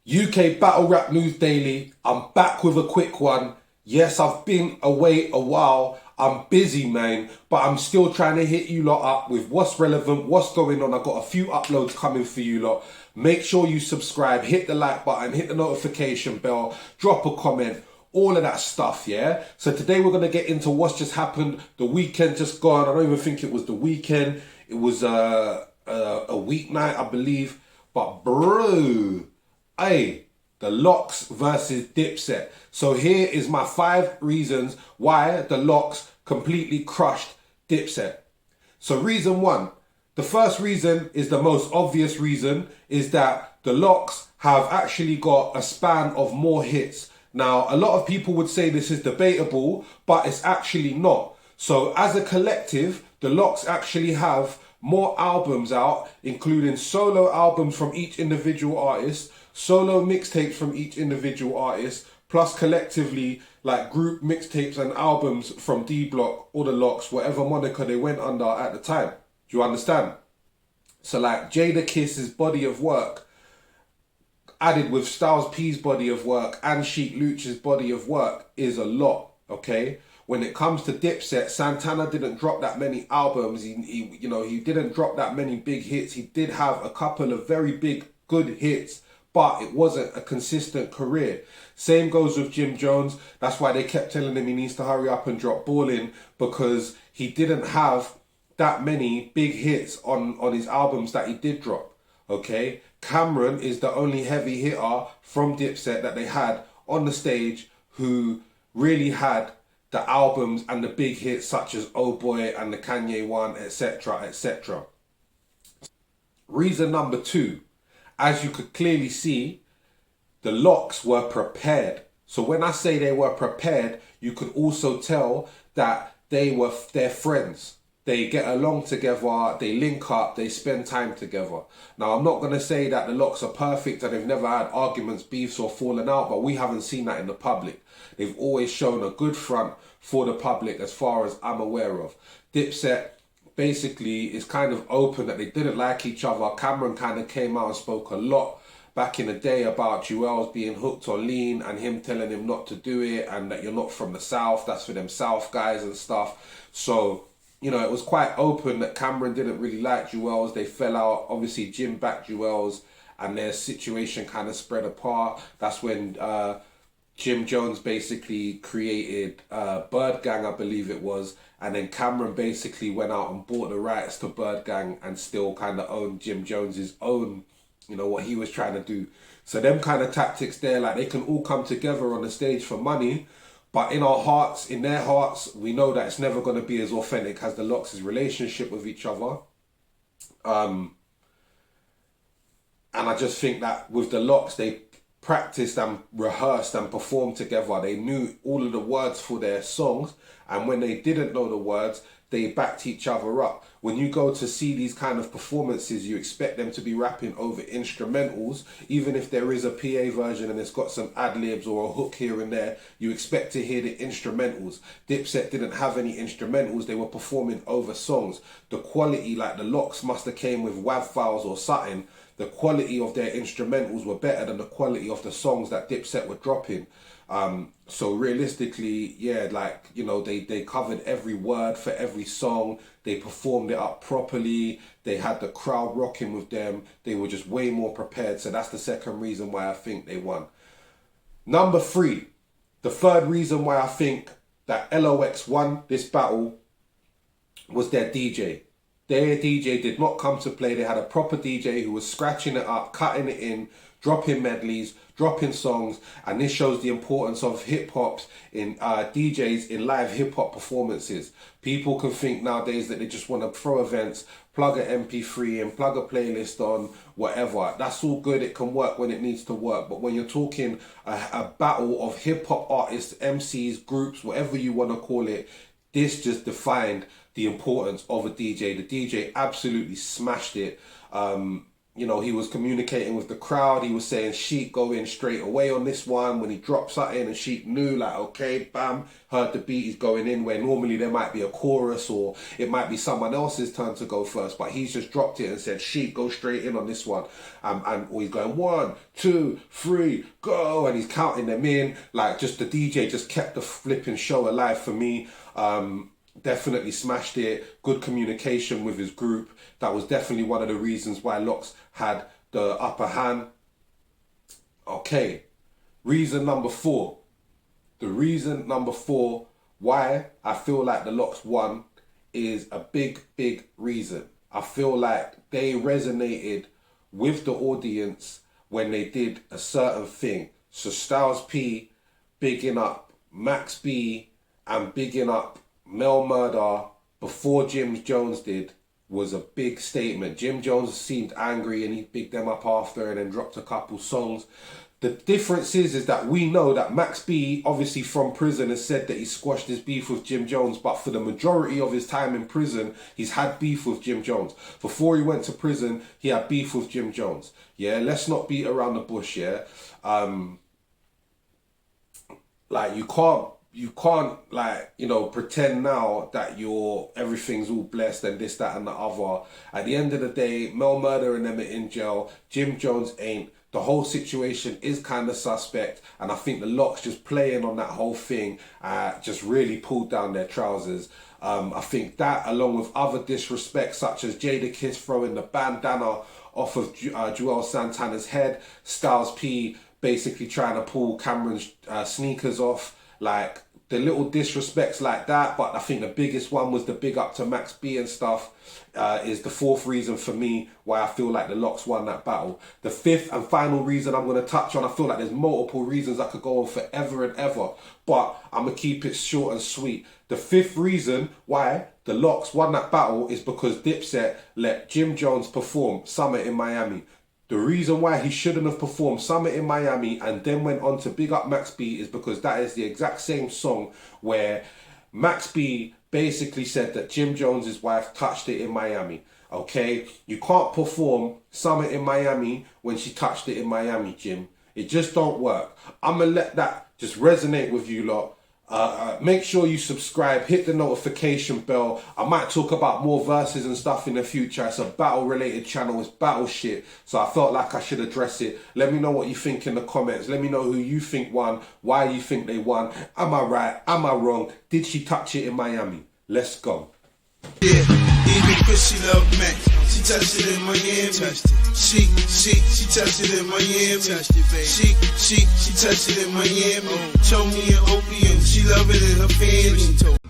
UK Battle Rap News Daily. I'm back with a quick one. Yes, I've been away a while. I'm busy, man, but I'm still trying to hit you lot up with what's relevant, what's going on. I've got a few uploads coming for you lot. Make sure you subscribe, hit the like button, hit the notification bell, drop a comment, all of that stuff, yeah? So today we're going to get into what's just happened. The weekend just gone. I don't even think it was the weekend. It was a weeknight, I believe. But bro, hey, the Locks versus Dipset. So here is my 5 reasons why the Locks completely crushed Dipset. So reason 1, the first reason is the most obvious reason, is that the Locks have actually got a span of more hits. Now, a lot of people would say this is debatable, but it's actually not. So as a collective, the Locks actually have more albums out, including solo albums from each individual artist, solo mixtapes from each individual artist, plus collectively like group mixtapes and albums from D Block or the Locks, whatever moniker they went under at the time. Do you understand? So like Jada Kiss's body of work added with Styles P's body of work and Sheik Luch's body of work is a lot, okay? When it comes to Dipset, Santana didn't drop that many albums. He didn't drop that many big hits. He did have a couple of very big, good hits, but it wasn't a consistent career. Same goes with Jim Jones. That's why they kept telling him he needs to hurry up and drop Ballin', because he didn't have that many big hits on his albums that he did drop, okay? Cameron is the only heavy hitter from Dipset that they had on the stage who really had the albums and the big hits such as Oh Boy and the Kanye one, etc., etc. Reason number 2, as you could clearly see, the Locks were prepared. So when I say they were prepared, you could also tell that they're friends. They get along together, they link up, they spend time together. Now, I'm not going to say that the Locks are perfect and they've never had arguments, beefs or fallen out, but we haven't seen that in the public. They've always shown a good front for the public as far as I'm aware of. Dipset basically is kind of open that they didn't like each other. Cameron kind of came out and spoke a lot back in the day about Jewels being hooked on lean and him telling him not to do it and that you're not from the South, that's for them South guys and stuff. So, you know, it was quite open that Cameron didn't really like Jewels. They fell out. Obviously, Jim backed Jewels and their situation kind of spread apart. That's when Jim Jones basically created Bird Gang, I believe it was. And then Cameron basically went out and bought the rights to Bird Gang and still kind of owned Jim Jones's own, you know, what he was trying to do. So them kind of tactics there, like they can all come together on the stage for money. But in our hearts, in their hearts, we know that it's never going to be as authentic as the Locks' relationship with each other. And I just think that with the Locks, they practiced and rehearsed and performed together. They knew all of the words for their songs. And when they didn't know the words, they backed each other up. When you go to see these kind of performances, you expect them to be rapping over instrumentals. Even if there is a PA version and it's got some ad-libs or a hook here and there, you expect to hear the instrumentals. Dipset didn't have any instrumentals. They were performing over songs. The quality, like the Locks must have came with WAV files or something. The quality of their instrumentals were better than the quality of the songs that Dipset were dropping. So realistically, yeah, like, you know, they covered every word for every song. They performed it up properly. They had the crowd rocking with them. They were just way more prepared. So that's the second reason why I think they won. Number 3, the third reason why I think that LOX won this battle was their DJ. Their DJ did not come to play. They had a proper DJ who was scratching it up, cutting it in, dropping medleys, dropping songs, and this shows the importance of hip-hops in DJs in live hip-hop performances. People can think nowadays that they just want to throw events, plug an MP3 and plug a playlist on, whatever. That's all good. It can work when it needs to work. But when you're talking a battle of hip-hop artists, MCs, groups, whatever you want to call it, this just defined the importance of a DJ. The DJ absolutely smashed it. you know, he was communicating with the crowd. He was saying Sheik go in straight away on this one. When he dropped something and Sheik knew, like, okay, bam, heard the beat, he's going in, where normally there might be a chorus or it might be someone else's turn to go first. But he's just dropped it and said, Sheik, go straight in on this one. Or he's going 1, 2, 3, go. And he's counting them in. Like, just the DJ just kept the flipping show alive for me. Definitely smashed it. Good communication with his group. That was definitely one of the reasons why Lox had the upper hand. Okay, reason number 4. The reason number 4 why I feel like the Lox won is a big reason. I feel like they resonated with the audience when they did a certain thing. So Styles P bigging up Max B and bigging up Mel Murder before Jim Jones did was a big statement. Jim Jones seemed angry and he bigged them up after and then dropped a couple songs. The difference is that we know that Max B, obviously from prison, has said that he squashed his beef with Jim Jones, but for the majority of his time in prison, he's had beef with Jim Jones. Before he went to prison, he had beef with Jim Jones. Yeah, let's not beat around the bush, yeah? Like, you can't like, you know, pretend now that everything's all blessed and this, that and the other. At the end of the day, Mel Murder and them are in jail. Jim Jones ain't. The whole situation is kind of suspect, and I think the Lox just playing on that whole thing just really pulled down their trousers. I think that, along with other disrespect such as Jadakiss throwing the bandana off of Joel Santana's head, Styles P basically trying to pull Cameron's sneakers off, like the little disrespects like that. But I think the biggest one was the big up to Max B and stuff, is the 4th reason for me why I feel like the Lox won that battle. The 5th and final reason I'm going to touch on, I feel like there's multiple reasons I could go on forever and ever, but I'm going to keep it short and sweet. The 5th reason why the Lox won that battle is because Dipset let Jim Jones perform Summer in Miami. The reason why he shouldn't have performed Summer in Miami and then went on to big up Max B is because that is the exact same song where Max B basically said that Jim Jones's wife touched it in Miami. Okay, you can't perform Summer in Miami when she touched it in Miami, Jim. It just don't work. I'm gonna let that just resonate with you lot. Make sure you subscribe, hit the notification bell. I might talk about more verses and stuff in the future. It's a battle related channel, it's battle shit, so I felt like I should address it. Let me know what you think in the comments. Let me know who you think won, why you think they won. Am I right? Am I wrong? Did she touch it in Miami? Let's go. Yeah, even Chris, she love Max. She touched it in Miami. She touched it in Miami. She touched it in Miami. Told me an opium, she love it in her family.